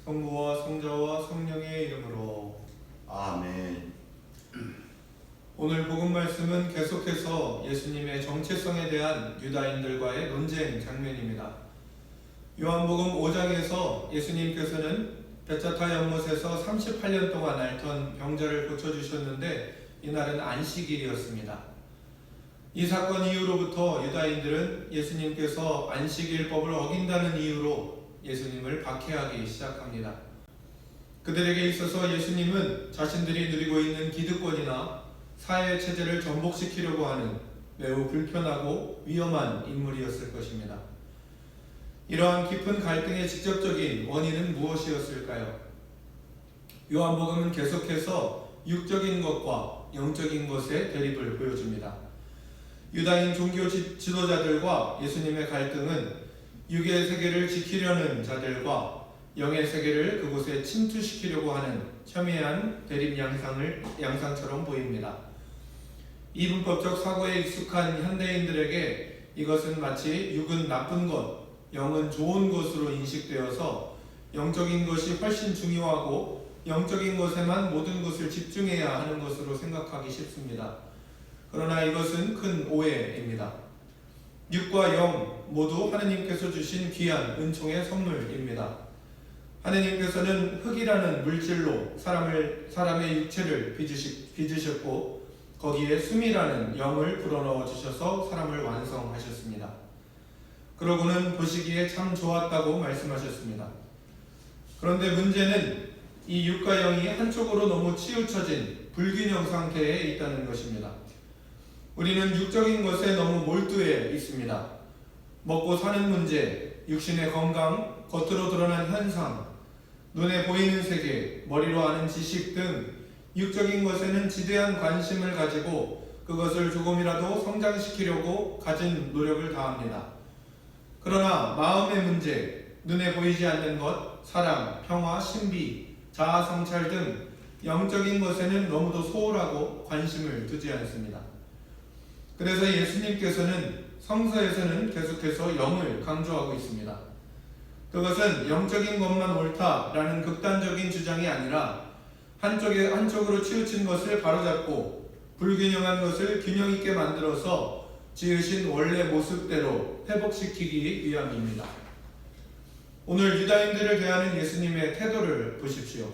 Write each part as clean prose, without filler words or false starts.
성부와 성자와 성령의 이름으로 아멘. 오늘 복음 말씀은 계속해서 예수님의 정체성에 대한 유다인들과의 논쟁 장면입니다. 요한복음 5장에서 예수님께서는 베짜타 연못에서 38년 동안 앓던 병자를 고쳐주셨는데 이날은 안식일이었습니다. 이 사건 이후로부터 유다인들은 예수님께서 안식일법을 어긴다는 이유로 예수님을 박해하기 시작합니다. 그들에게 있어서 예수님은 자신들이 누리고 있는 기득권이나 사회 체제를 전복시키려고 하는 매우 불편하고 위험한 인물이었을 것입니다. 이러한 깊은 갈등의 직접적인 원인은 무엇이었을까요? 요한복음은 계속해서 육적인 것과 영적인 것의 대립을 보여줍니다. 유다인 종교 지도자들과 예수님의 갈등은 육의 세계를 지키려는 자들과 영의 세계를 그곳에 침투시키려고 하는 첨예한 대립 양상처럼 보입니다. 이분법적 사고에 익숙한 현대인들에게 이것은 마치 육은 나쁜 것, 영은 좋은 것으로 인식되어서 영적인 것이 훨씬 중요하고 영적인 것에만 모든 것을 집중해야 하는 것으로 생각하기 쉽습니다. 그러나 이것은 큰 오해입니다. 육과 영 모두 하느님께서 주신 귀한 은총의 선물입니다. 하느님께서는 흙이라는 물질로 사람의 육체를 빚으셨고 거기에 숨이라는 영을 불어넣어 주셔서 사람을 완성하셨습니다. 그러고는 보시기에 참 좋았다고 말씀하셨습니다. 그런데 문제는 이 육과 영이 한쪽으로 너무 치우쳐진 불균형 상태에 있다는 것입니다. 우리는 육적인 것에 너무 몰두해 있습니다. 먹고 사는 문제, 육신의 건강, 겉으로 드러난 현상, 눈에 보이는 세계, 머리로 아는 지식 등 육적인 것에는 지대한 관심을 가지고 그것을 조금이라도 성장시키려고 가진 노력을 다합니다. 그러나 마음의 문제, 눈에 보이지 않는 것, 사랑, 평화, 신비, 자아 성찰 등 영적인 것에는 너무도 소홀하고 관심을 두지 않습니다. 그래서 예수님께서는 성서에서는 계속해서 영을 강조하고 있습니다. 그것은 영적인 것만 옳다라는 극단적인 주장이 아니라 한쪽으로 치우친 것을 바로잡고 불균형한 것을 균형 있게 만들어서 지으신 원래 모습대로 회복시키기 위함입니다. 오늘 유다인들을 대하는 예수님의 태도를 보십시오.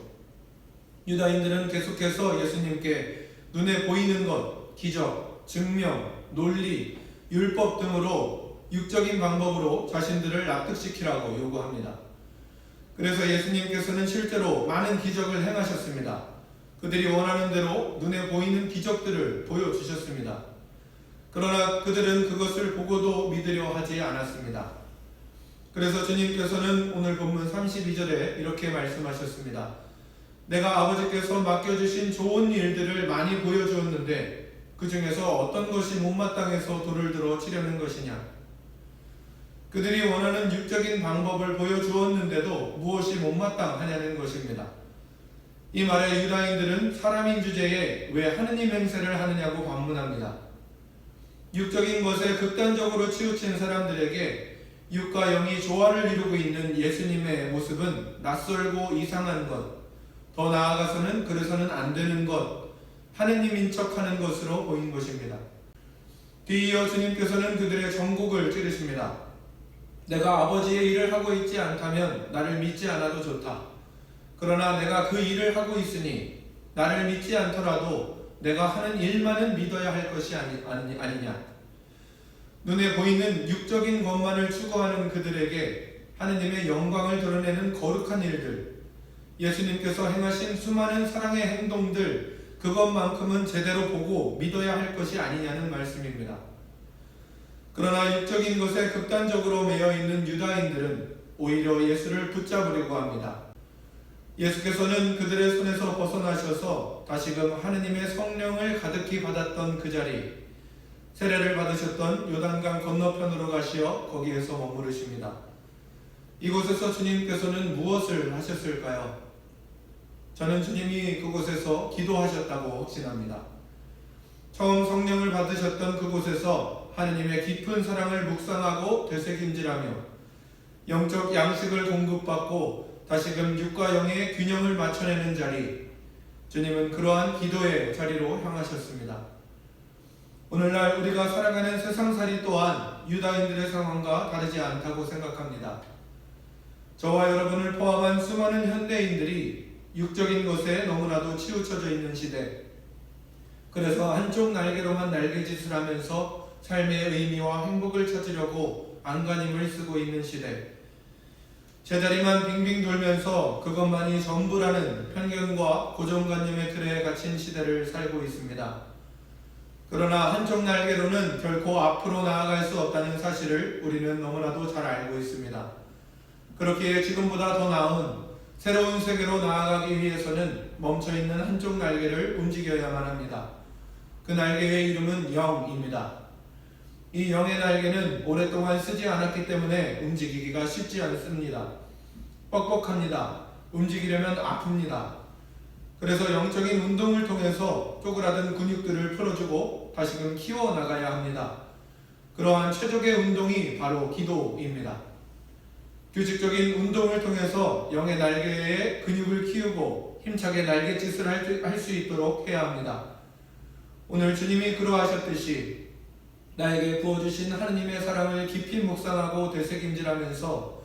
유다인들은 계속해서 예수님께 눈에 보이는 것, 기적, 증명, 논리, 율법 등으로 육적인 방법으로 자신들을 납득시키라고 요구합니다. 그래서 예수님께서는 실제로 많은 기적을 행하셨습니다. 그들이 원하는 대로 눈에 보이는 기적들을 보여주셨습니다. 그러나 그들은 그것을 보고도 믿으려 하지 않았습니다. 그래서 주님께서는 오늘 본문 32절에 이렇게 말씀하셨습니다. 내가 아버지께서 맡겨주신 좋은 일들을 많이 보여주었는데 그 중에서 어떤 것이 못마땅해서 돌을 들어 치려는 것이냐? 그들이 원하는 육적인 방법을 보여주었는데도 무엇이 못마땅하냐는 것입니다. 이 말에 유다인들은 사람인 주제에 왜 하느님 행세를 하느냐고 반문합니다. 육적인 것에 극단적으로 치우친 사람들에게 육과 영이 조화를 이루고 있는 예수님의 모습은 낯설고 이상한 것, 더 나아가서는 그래서는 안 되는 것, 하느님인 척하는 것으로 보인 것입니다. 뒤이어 주님께서는 그들의 정곡을 찌르십니다. 내가 아버지의 일을 하고 있지 않다면 나를 믿지 않아도 좋다. 그러나 내가 그 일을 하고 있으니 나를 믿지 않더라도 내가 하는 일만은 믿어야 할 것이 아니냐. 눈에 보이는 육적인 것만을 추구하는 그들에게 하느님의 영광을 드러내는 거룩한 일들, 예수님께서 행하신 수많은 사랑의 행동들, 그것만큼은 제대로 보고 믿어야 할 것이 아니냐는 말씀입니다. 그러나 육적인 것에 극단적으로 매여 있는 유다인들은 오히려 예수를 붙잡으려고 합니다. 예수께서는 그들의 손에서 벗어나셔서 다시금 하느님의 성령을 가득히 받았던 그 자리, 세례를 받으셨던 요단강 건너편으로 가시어 거기에서 머무르십니다. 이곳에서 주님께서는 무엇을 하셨을까요? 저는 주님이 그곳에서 기도하셨다고 확신합니다. 처음 성령을 받으셨던 그곳에서 하느님의 깊은 사랑을 묵상하고 되새김질하며 영적 양식을 공급받고 다시금 육과 영의 균형을 맞춰내는 자리, 주님은 그러한 기도의 자리로 향하셨습니다. 오늘날 우리가 살아가는 세상살이 또한 유다인들의 상황과 다르지 않다고 생각합니다. 저와 여러분을 포함한 수많은 현대인들이 육적인 것에 너무나도 치우쳐져 있는 시대, 그래서 한쪽 날개로만 날개짓을 하면서 삶의 의미와 행복을 찾으려고 안간힘을 쓰고 있는 시대, 제자리만 빙빙 돌면서 그것만이 전부라는 편견과 고정관념의 틀에 갇힌 시대를 살고 있습니다. 그러나 한쪽 날개로는 결코 앞으로 나아갈 수 없다는 사실을 우리는 너무나도 잘 알고 있습니다. 그렇기에 지금보다 더 나은 새로운 세계로 나아가기 위해서는 멈춰있는 한쪽 날개를 움직여야만 합니다. 그 날개의 이름은 영입니다. 이 영의 날개는 오랫동안 쓰지 않았기 때문에 움직이기가 쉽지 않습니다. 뻑뻑합니다. 움직이려면 아픕니다. 그래서 영적인 운동을 통해서 쪼그라든 근육들을 풀어주고 다시금 키워나가야 합니다. 그러한 최적의 운동이 바로 기도입니다. 규칙적인 운동을 통해서 영의 날개의 근육을 키우고 힘차게 날갯짓을 할 수 있도록 해야 합니다. 오늘 주님이 그러하셨듯이 나에게 부어주신 하느님의 사랑을 깊이 묵상하고 되새김질하면서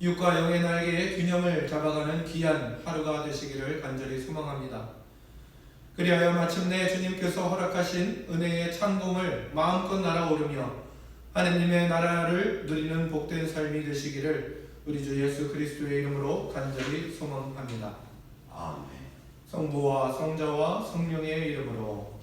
육과 영의 날개의 균형을 잡아가는 귀한 하루가 되시기를 간절히 소망합니다. 그리하여 마침내 주님께서 허락하신 은혜의 창공을 마음껏 날아오르며 하느님의 나라를 누리는 복된 삶이 되시기를 우리 주 예수 그리스도의 이름으로 간절히 소망합니다. 아멘. 성부와 성자와 성령의 이름으로